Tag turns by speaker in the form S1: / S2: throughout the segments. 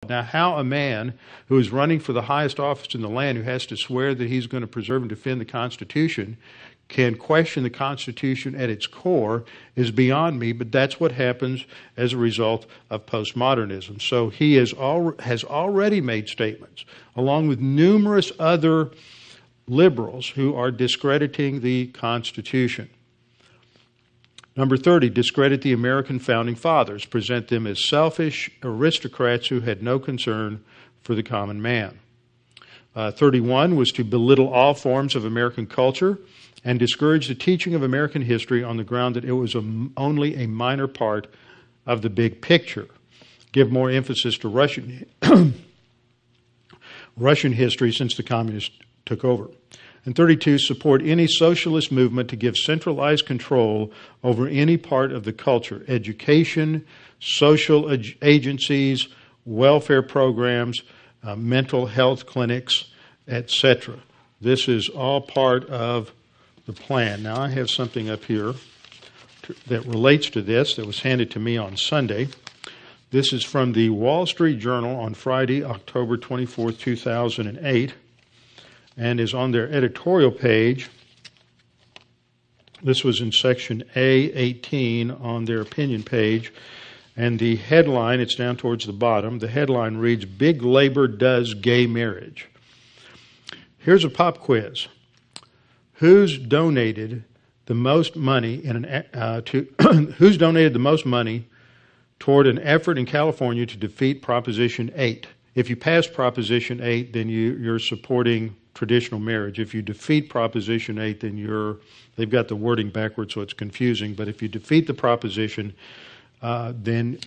S1: Now, how a man who is running for the highest office in the land, who has to swear that he's going to preserve and defend the Constitution, can question the Constitution at its core is beyond me, but that's what happens as a result of postmodernism. So he has already made statements, along with numerous other liberals who are discrediting the Constitution. Number 30, discredit the American founding fathers, present them as selfish aristocrats who had no concern for the common man. 31 was to belittle all forms of American culture and discourage the teaching of American history on the ground that it was only a minor part of the big picture. Give more emphasis to Russian history since the communists took over. And 32, support any socialist movement to give centralized control over any part of the culture, education, social agencies, welfare programs, mental health clinics, etc. This is all part of the plan. Now, I have something up here that relates to this that was handed to me on Sunday. This is from the Wall Street Journal on Friday, October 24, 2008, and is on their editorial page. This was in section A18 on their opinion page, and the headline, it's down towards the bottom, the headline reads, Big Labor Does Gay Marriage. Here's a pop quiz. Who's donated the most money who's donated the most money toward an effort in California to defeat Proposition 8? If you pass Proposition 8, then you're supporting traditional marriage. If you defeat Proposition 8, then they've got the wording backwards, so it's confusing. But if you defeat the proposition, then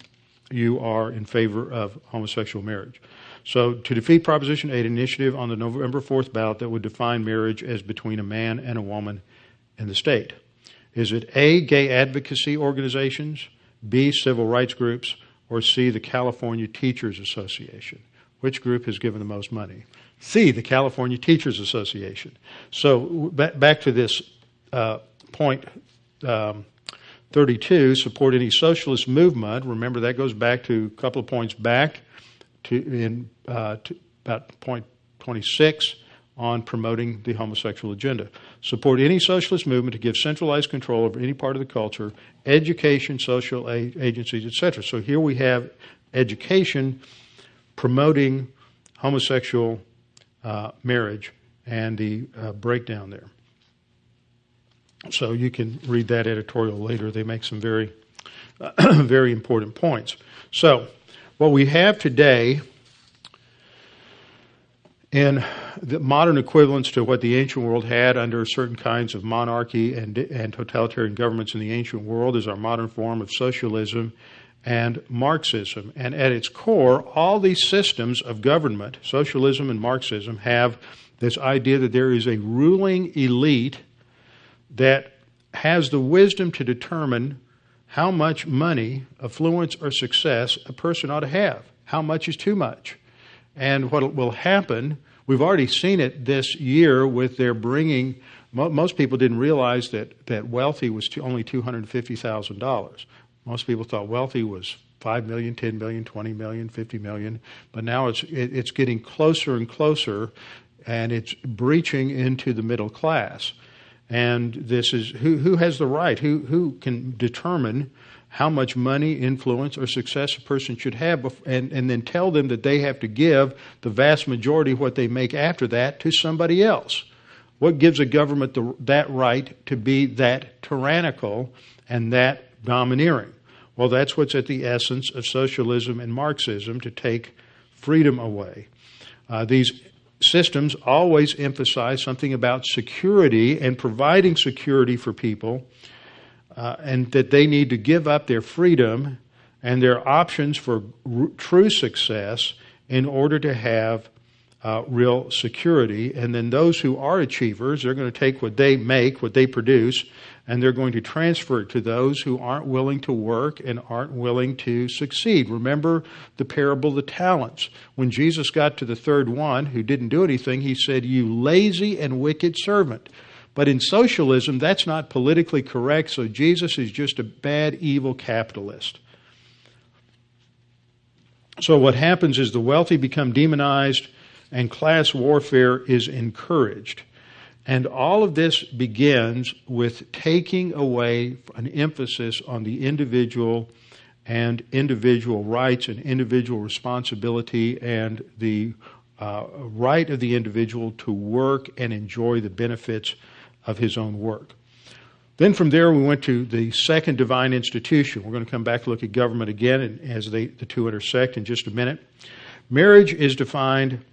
S1: you are in favor of homosexual marriage. So to defeat Proposition 8, initiative on the November 4th ballot that would define marriage as between a man and a woman in the state. Is it A, gay advocacy organizations, B, civil rights groups, or C, the California Teachers Association? Which group has given the most money? C, the California Teachers Association. So back to this point 32, support any socialist movement. Remember, that goes back to a couple of points back to about point 26 on promoting the homosexual agenda. Support any socialist movement to give centralized control over any part of the culture, education, social agencies, etc. So here we have education promoting homosexual marriage and the breakdown there. So you can read that editorial later. They make some very, very important points. So what we have today in the modern equivalents to what the ancient world had under certain kinds of monarchy and totalitarian governments in the ancient world is our modern form of socialism and Marxism. And at its core, all these systems of government, socialism and Marxism, have this idea that there is a ruling elite that has the wisdom to determine how much money, affluence, or success a person ought to have. How much is too much? And what will happen, we've already seen it this year with their bringing, most people didn't realize that wealthy was only $250,000. Most people thought wealthy was 5 million, 10 million, 20 million, 50 million. But now it's getting closer and closer, and it's breaching into the middle class. And this is who has the right? Who can determine how much money, influence, or success a person should have, and then tell them that they have to give the vast majority of what they make after that to somebody else? What gives a government that right to be that tyrannical and that domineering? Well, that's what's at the essence of socialism and Marxism, to take freedom away. These systems always emphasize something about security and providing security for people, and that they need to give up their freedom and their options for true success in order to have real security. And then those who are achievers, they're going to take what they make, what they produce, and they're going to transfer it to those who aren't willing to work and aren't willing to succeed. Remember the parable of the talents. When Jesus got to the third one who didn't do anything, he said, "You lazy and wicked servant." But in socialism, that's not politically correct, so Jesus is just a bad, evil capitalist. So what happens is the wealthy become demonized and class warfare is encouraged. And all of this begins with taking away an emphasis on the individual and individual rights and individual responsibility and the right of the individual to work and enjoy the benefits of his own work. Then from there we went to the second divine institution. We're going to come back and look at government again and as the two intersect in just a minute. Marriage is defined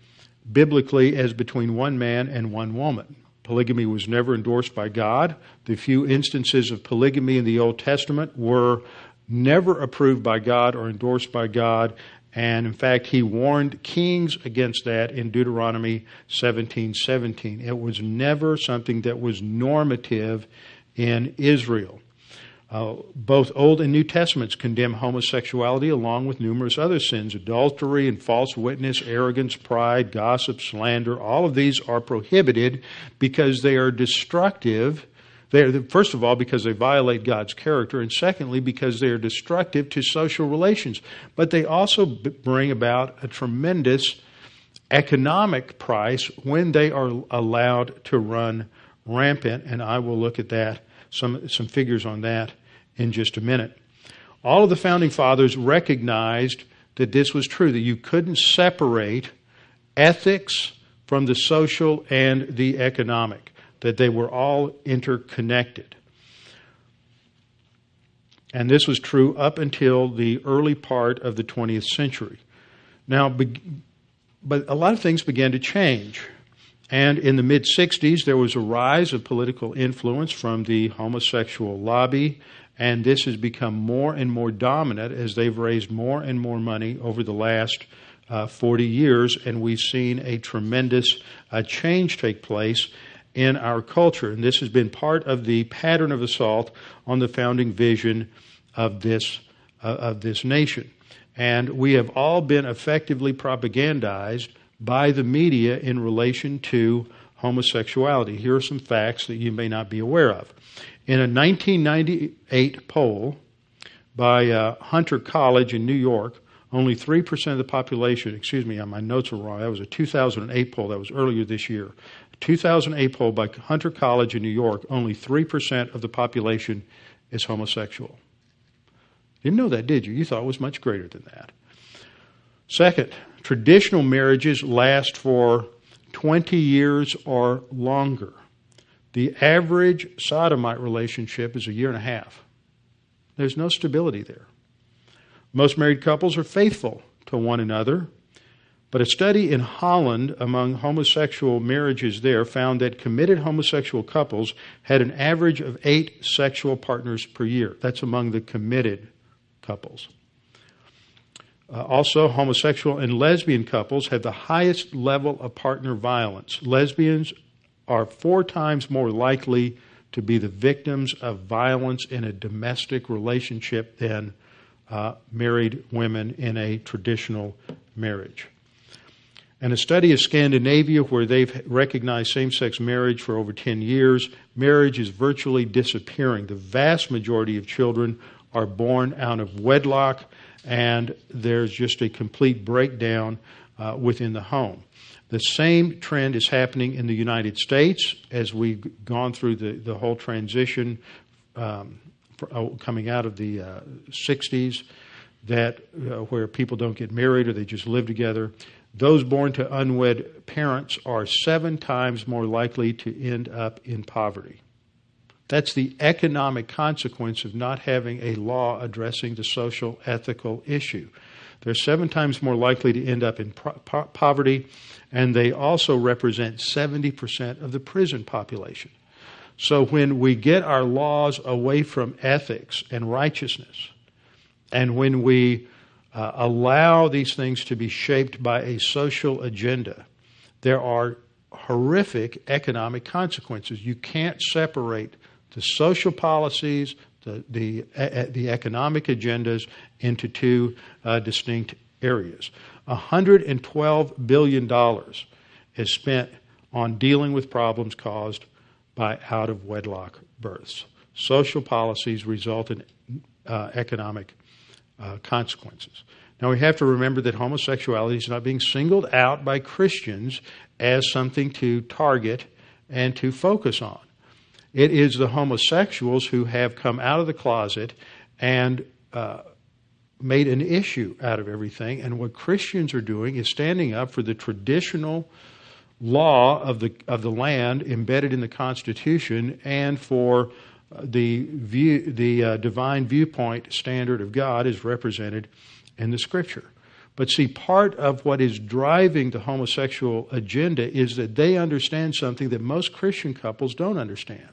S1: biblically as between one man and one woman. Polygamy was never endorsed by God. The few instances of polygamy in the Old Testament were never approved by God or endorsed by God. And in fact, he warned kings against that in Deuteronomy 17:17. It was never something that was normative in Israel. Both Old and New Testaments condemn homosexuality along with numerous other sins: adultery and false witness, arrogance, pride, gossip, slander. All of these are prohibited because they are destructive. First of all, because they violate God's character, and secondly, because they are destructive to social relations. But they also bring about a tremendous economic price when they are allowed to run rampant, and I will look at that, some figures on that in just a minute. All of the founding fathers recognized that this was true, that you couldn't separate ethics from the social and the economic, that they were all interconnected. And this was true up until the early part of the 20th century. Now, but a lot of things began to change. And in the mid-60s, there was a rise of political influence from the homosexual lobby, and this has become more and more dominant as they've raised more and more money over the last 40 years, and we've seen a tremendous change take place in our culture. And this has been part of the pattern of assault on the founding vision of this nation. And we have all been effectively propagandized by the media in relation to homosexuality. Here are some facts that you may not be aware of. In a 1998 poll by Hunter College in New York, only 3% of the population, my notes are wrong, that was a 2008 poll, that was earlier this year. A 2008 poll by Hunter College in New York, only 3% of the population is homosexual. Didn't know that, did you? You thought it was much greater than that. Second, traditional marriages last for 20 years or longer. The average sodomite relationship is a year and a half. There's no stability there. Most married couples are faithful to one another, but a study in Holland among homosexual marriages there found that committed homosexual couples had an average of 8 sexual partners per year. That's among the committed couples. Also, homosexual and lesbian couples have the highest level of partner violence. Lesbians are 4 times more likely to be the victims of violence in a domestic relationship than married women in a traditional marriage. And a study of Scandinavia, where they've recognized same-sex marriage for over 10 years, marriage is virtually disappearing. The vast majority of children are born out of wedlock, and there's just a complete breakdown within the home. The same trend is happening in the United States as we've gone through the whole transition coming out of the 60s, where people don't get married or they just live together. Those born to unwed parents are 7 times more likely to end up in poverty. That's the economic consequence of not having a law addressing the social ethical issue. They're 7 times more likely to end up in poverty, and they also represent 70% of the prison population. So when we get our laws away from ethics and righteousness, and when we allow these things to be shaped by a social agenda, there are horrific economic consequences. You can't separate the social policies, the economic agendas into 2 distinct areas. $112 billion is spent on dealing with problems caused by out-of-wedlock births. Social policies result in economic consequences. Now, we have to remember that homosexuality is not being singled out by Christians as something to target and to focus on. It is the homosexuals who have come out of the closet and made an issue out of everything. And what Christians are doing is standing up for the traditional law of the land embedded in the Constitution, and for the divine viewpoint standard of God is represented in the Scripture. But see, part of what is driving the homosexual agenda is that they understand something that most Christian couples don't understand.